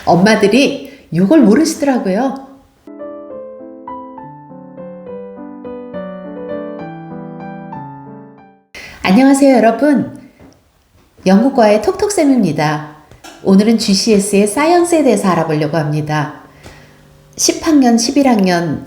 엄마들이 이걸 모르시더라고요. 안녕하세요 여러분, 영국과의 톡톡쌤입니다. 오늘은 GCS의 사이언스에 대해서 알아보려고 합니다. 10학년, 11학년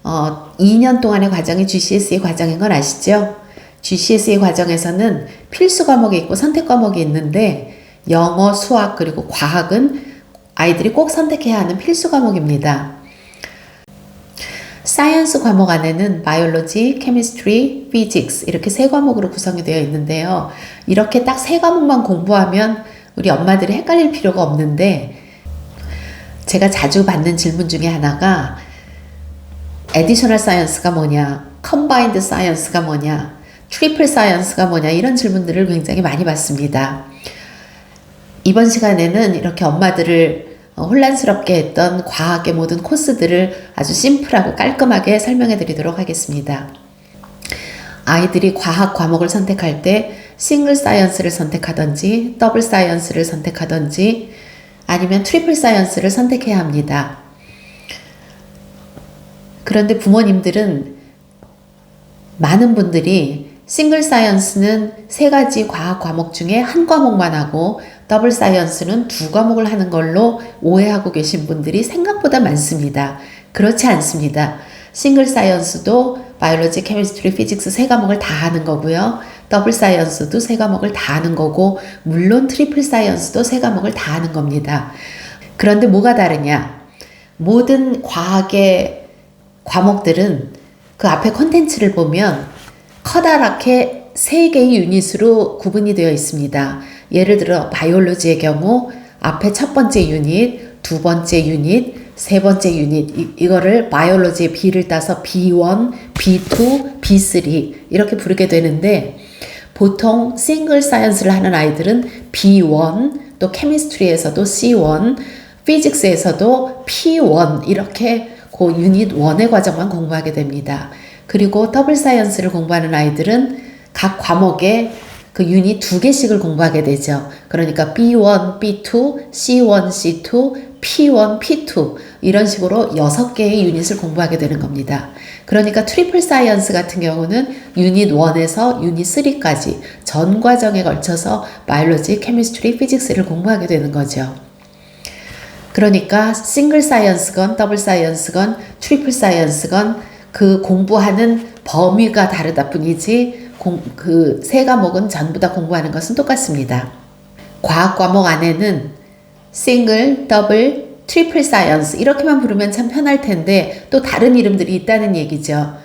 2년 동안의 과정이 GCSE 과정인 건 아시죠? GCSE 과정에서는 필수 과목이 있고 선택 과목이 있는데 영어, 수학 그리고 과학은 아이들이 꼭 선택해야 하는 필수 과목입니다. 사이언스 과목 안에는 바이올로지, 케미스트리, 피직스 이렇게 세 과목으로 구성이 되어 있는데요. 이렇게 딱 세 과목만 공부하면 우리 엄마들이 헷갈릴 필요가 없는데, 제가 자주 받는 질문 중에 하나가 에디셔널 사이언스가 뭐냐, 컴바인드 사이언스가 뭐냐, 트리플 사이언스가 뭐냐, 이런 질문들을 굉장히 많이 받습니다. 이번 시간에는 이렇게 엄마들을 혼란스럽게 했던 과학의 모든 코스들을 아주 심플하고 깔끔하게 설명해 드리도록 하겠습니다. 아이들이 과학 과목을 선택할 때 싱글 사이언스를 선택하든지 더블 사이언스를 선택하든지 아니면 트리플 사이언스를 선택해야 합니다. 그런데 부모님들은, 많은 분들이 싱글 사이언스는 세 가지 과학 과목 중에 한 과목만 하고 더블 사이언스는 두 과목을 하는 걸로 오해하고 계신 분들이 생각보다 많습니다. 그렇지 않습니다. 싱글 사이언스도 바이올로지, 케미스트리, 피직스 세 과목을 다 하는 거고요. 더블 사이언스도 세 과목을 다 하는 거고, 물론 트리플 사이언스도 세 과목을 다 하는 겁니다. 그런데 뭐가 다르냐? 모든 과학의 과목들은 그 앞에 콘텐츠를 보면 커다랗게 세 개의 유닛으로 구분이 되어 있습니다. 예를 들어 바이올로지의 경우 앞에 첫 번째 유닛, 두 번째 유닛, 세 번째 유닛, 이거를 바이올로지의 B를 따서 B1, B2, B3 이렇게 부르게 되는데, 보통 싱글 사이언스를 하는 아이들은 B1, 또 케미스트리에서도 C1, 피직스에서도 P1 이렇게 그 유닛 1의 과정만 공부하게 됩니다. 그리고 더블 사이언스를 공부하는 아이들은 각 과목에 그 유닛 2개씩을 공부하게 되죠. 그러니까 B1, B2, C1, C2, P1, P2 이런 식으로 6개의 유닛을 공부하게 되는 겁니다. 그러니까 트리플 사이언스 같은 경우는 유닛 1에서 유닛 3까지 전 과정에 걸쳐서 바이올로지, 케미스트리, 피직스를 공부하게 되는 거죠. 그러니까 싱글 사이언스건 더블 사이언스건 트리플 사이언스건 그 공부하는 범위가 다르다 뿐이지 그 세 과목은 전부 다 공부하는 것은 똑같습니다. 과학 과목 안에는 싱글, 더블, 트리플 사이언스 이렇게만 부르면 참 편할 텐데 또 다른 이름들이 있다는 얘기죠.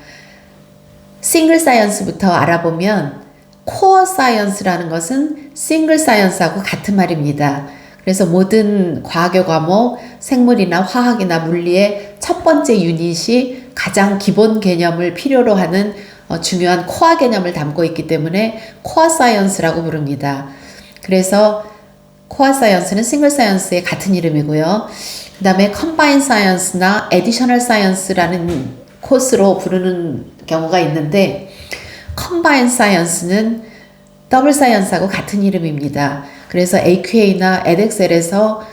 싱글 사이언스부터 알아보면 코어 사이언스라는 것은 싱글 사이언스하고 같은 말입니다. 그래서 모든 과학의 과목, 생물이나 화학이나 물리의 첫 번째 유닛이 가장 기본 개념을 필요로 하는 중요한 코어 개념을 담고 있기 때문에 코어 사이언스라고 부릅니다. 그래서 코어 사이언스는 싱글 사이언스의 같은 이름이고요. 그 다음에 컴바인 사이언스나 에디셔널 사이언스라는 코스로 부르는 경우가 있는데, 컴바인 사이언스는 더블 사이언스하고 같은 이름입니다. 그래서 AQA나 edXL에서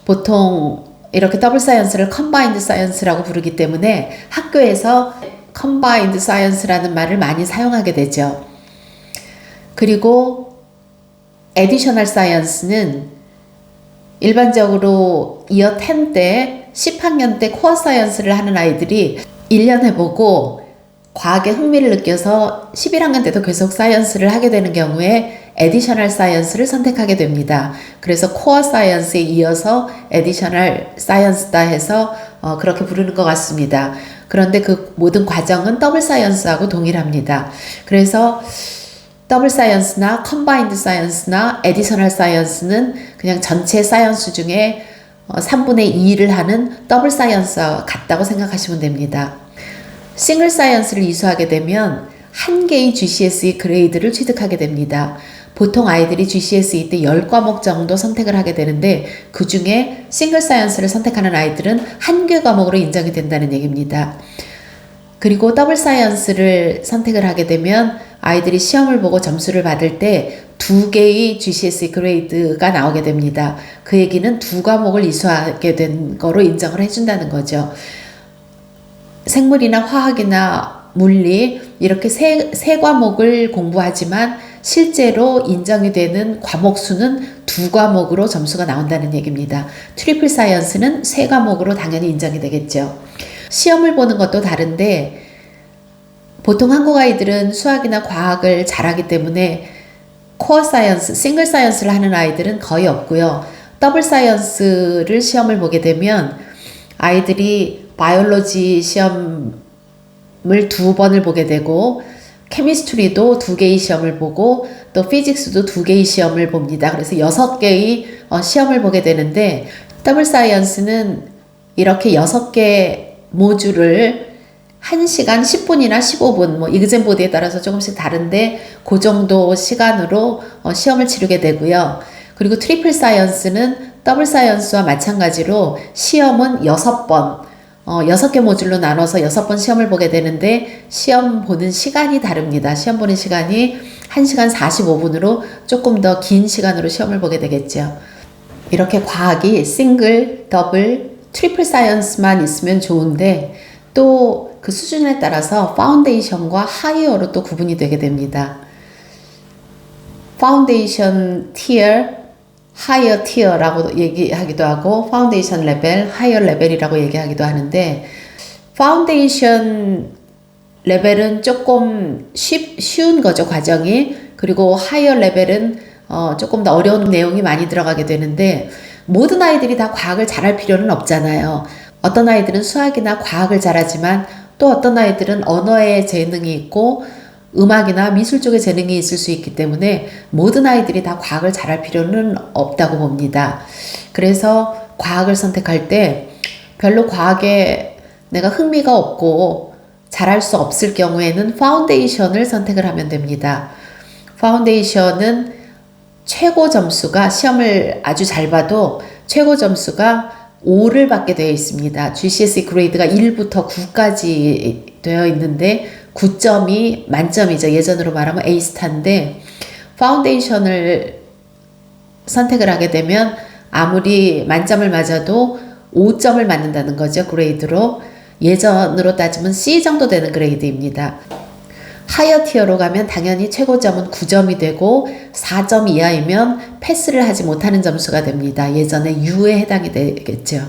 보통 이렇게 더블 사이언스를 컴바인드 사이언스라고 부르기 때문에 학교에서 컴바인드 사이언스라는 말을 많이 사용하게 되죠. 그리고 에디셔널 사이언스는 일반적으로 이어 10 때, 10학년 때 코어 사이언스를 하는 아이들이 1년 해보고 과학에 흥미를 느껴서 11학년 때도 계속 사이언스를 하게 되는 경우에 에디셔널 사이언스를 선택하게 됩니다. 그래서 코어 사이언스에 이어서 에디셔널 사이언스다 해서 그렇게 부르는 것 같습니다. 그런데 그 모든 과정은 더블 사이언스하고 동일합니다. 그래서 더블 사이언스나 컴바인드 사이언스나 에디셔널 사이언스는 그냥 전체 사이언스 중에 3분의 2를 하는 더블 사이언스와 같다고 생각하시면 됩니다. 싱글 사이언스를 이수하게 되면 한 개의 GCSE 그레이드를 취득하게 됩니다. 보통 아이들이 GCSE 때 10과목 정도 선택을 하게 되는데, 그 중에 싱글 사이언스를 선택하는 아이들은 한 개 과목으로 인정이 된다는 얘기입니다. 그리고 더블 사이언스를 선택을 하게 되면 아이들이 시험을 보고 점수를 받을 때 2개의 GCSE 그레이드가 나오게 됩니다. 그 얘기는 2과목을 이수하게 된 거로 인정을 해준다는 거죠. 생물이나 화학이나 물리 이렇게 세 과목을 공부하지만 실제로 인정이 되는 과목 수는 2과목으로 점수가 나온다는 얘기입니다. 트리플 사이언스는 3과목으로 당연히 인정이 되겠죠. 시험을 보는 것도 다른데 보통 한국 아이들은 수학이나 과학을 잘하기 때문에 코어 사이언스, 싱글 사이언스를 하는 아이들은 거의 없고요. 더블 사이언스를 시험을 보게 되면 아이들이 바이올로지 시험을 2번을 보게 되고 케미스트리도 2개의 시험을 보고 또 피직스도 2개의 시험을 봅니다. 그래서 6개의 시험을 보게 되는데 더블 사이언스는 이렇게 6개 모듈을 1시간 10분이나 15분, 뭐 이그젠보드에 따라서 조금씩 다른데 그 정도 시간으로 시험을 치르게 되고요. 그리고 트리플 사이언스는 더블 사이언스와 마찬가지로 시험은 6번, 6개 모듈로 나눠서 6번 시험을 보게 되는데 시험 보는 시간이 다릅니다. 시험 보는 시간이 1시간 45분으로 조금 더 긴 시간으로 시험을 보게 되겠죠. 이렇게 과학이 싱글, 더블, 트리플 사이언스만 있으면 좋은데 또 그 수준에 따라서 파운데이션과 하이어로 또 구분이 되게 됩니다. 파운데이션 티어, 하이어 티어라고 얘기하기도 하고 파운데이션 레벨, 하이어 레벨이라고 얘기하기도 하는데 파운데이션 레벨은 조금 쉬운 거죠, 과정이. 그리고 하이어 레벨은 조금 더 어려운 내용이 많이 들어가게 되는데 모든 아이들이 다 과학을 잘할 필요는 없잖아요. 어떤 아이들은 수학이나 과학을 잘하지만 또 어떤 아이들은 언어에 재능이 있고 음악이나 미술 쪽에 재능이 있을 수 있기 때문에 모든 아이들이 다 과학을 잘할 필요는 없다고 봅니다. 그래서 과학을 선택할 때 별로 과학에 내가 흥미가 없고 잘할 수 없을 경우에는 파운데이션을 선택을 하면 됩니다. 파운데이션은 최고 점수가 시험을 아주 잘 봐도 최고 점수가 5를 받게 되어 있습니다. GCSE 그레이드가 1부터 9까지 되어 있는데 9점이 만점이죠. 예전으로 말하면 A스타인데 파운데이션을 선택을 하게 되면 아무리 만점을 맞아도 5점을 맞는다는 거죠. 그레이드로. 예전으로 따지면 C 정도 되는 그레이드입니다. 하이어 티어로 가면 당연히 최고점은 9점이 되고 4점 이하이면 패스를 하지 못하는 점수가 됩니다. 예전에 U에 해당이 되겠죠.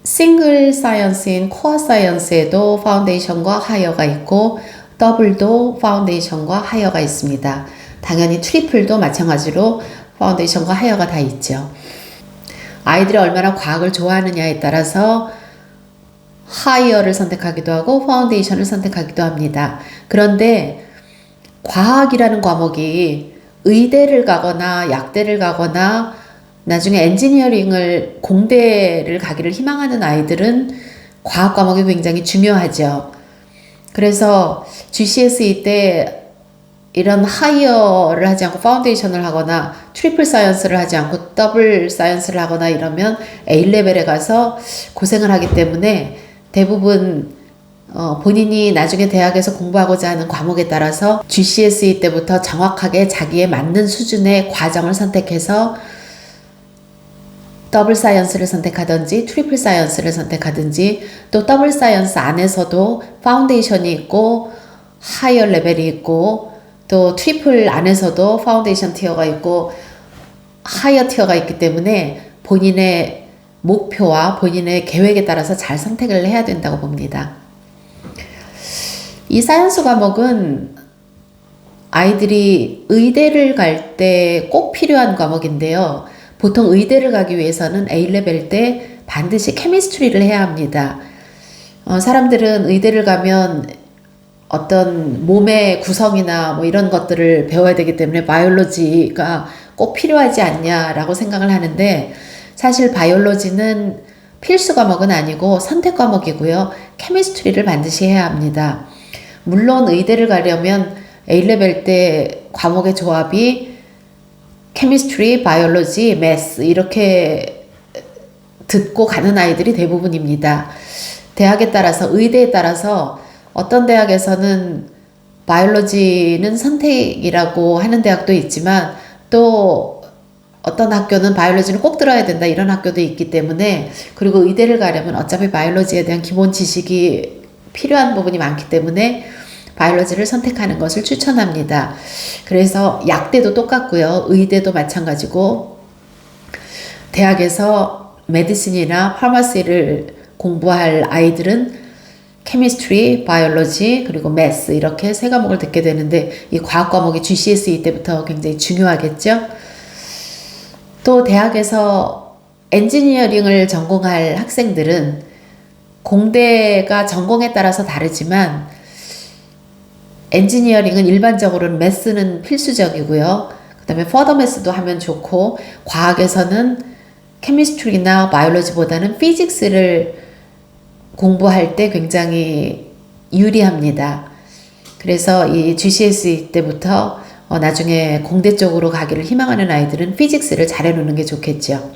싱글 사이언스인 코어 사이언스에도 파운데이션과 하이어가 있고 더블도 파운데이션과 하이어가 있습니다. 당연히 트리플도 마찬가지로 파운데이션과 하이어가 다 있죠. 아이들이 얼마나 과학을 좋아하느냐에 따라서 하이어를 선택하기도 하고 파운데이션을 선택하기도 합니다. 그런데 과학이라는 과목이 의대를 가거나 약대를 가거나 나중에 엔지니어링을 공대를 가기를 희망하는 아이들은 과학 과목이 굉장히 중요하죠. 그래서 GCSE 때 이런 하이어를 하지 않고 파운데이션을 하거나 트리플 사이언스를 하지 않고 더블 사이언스를 하거나 이러면 A레벨에 가서 고생을 하기 때문에 대부분 본인이 나중에 대학에서 공부하고자 하는 과목에 따라서 GCSE 때부터 정확하게 자기에 맞는 수준의 과정을 선택해서 더블 사이언스를 선택하든지 트리플 사이언스를 선택하든지 또 더블 사이언스 안에서도 파운데이션이 있고 하이어 레벨이 있고 또 트리플 안에서도 파운데이션 티어가 있고 하이어 티어가 있기 때문에 본인의 목표와 본인의 계획에 따라서 잘 선택을 해야 된다고 봅니다. 이 사이언스 과목은 아이들이 의대를 갈 때 꼭 필요한 과목인데요. 보통 의대를 가기 위해서는 A레벨 때 반드시 케미스트리를 해야 합니다. 사람들은 의대를 가면 어떤 몸의 구성이나 뭐 이런 것들을 배워야 되기 때문에 바이올로지가 꼭 필요하지 않냐라고 생각을 하는데 사실 바이올로지는 필수 과목은 아니고 선택 과목이고요. 케미스트리를 반드시 해야 합니다. 물론 의대를 가려면 A레벨 때 과목의 조합이 케미스트리, 바이올로지, 매스 이렇게 듣고 가는 아이들이 대부분입니다. 대학에 따라서 의대에 따라서 어떤 대학에서는 바이올로지는 선택이라고 하는 대학도 있지만 또 어떤 학교는 바이올로지는 꼭 들어야 된다 이런 학교도 있기 때문에, 그리고 의대를 가려면 어차피 바이올로지에 대한 기본 지식이 필요한 부분이 많기 때문에 바이올로지를 선택하는 것을 추천합니다. 그래서 약대도 똑같고요. 의대도 마찬가지고 대학에서 메디신이나 파마시를 공부할 아이들은 케미스트리, 바이올로지, 그리고 매스 이렇게 세 과목을 듣게 되는데 이 과학 과목이 GCSE 때부터 굉장히 중요하겠죠. 또 대학에서 엔지니어링을 전공할 학생들은 공대가 전공에 따라서 다르지만 엔지니어링은 일반적으로는 매스는 필수적이고요. 그 다음에 퍼더 매스도 하면 좋고, 과학에서는 케미스트리나 바이올로지보다는 피직스를 공부할 때 굉장히 유리합니다. 그래서 이 GCSE 때부터 나중에 공대 쪽으로 가기를 희망하는 아이들은 피직스를 잘 해놓는 게 좋겠죠.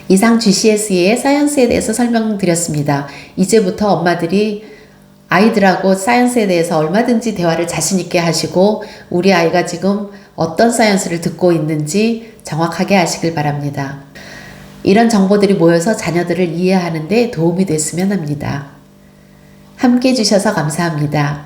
이상 GCSE의 사이언스에 대해서 설명드렸습니다. 이제부터 엄마들이 아이들하고 사이언스에 대해서 얼마든지 대화를 자신 있게 하시고 우리 아이가 지금 어떤 사이언스를 듣고 있는지 정확하게 아시길 바랍니다. 이런 정보들이 모여서 자녀들을 이해하는 데 도움이 됐으면 합니다. 함께 해주셔서 감사합니다.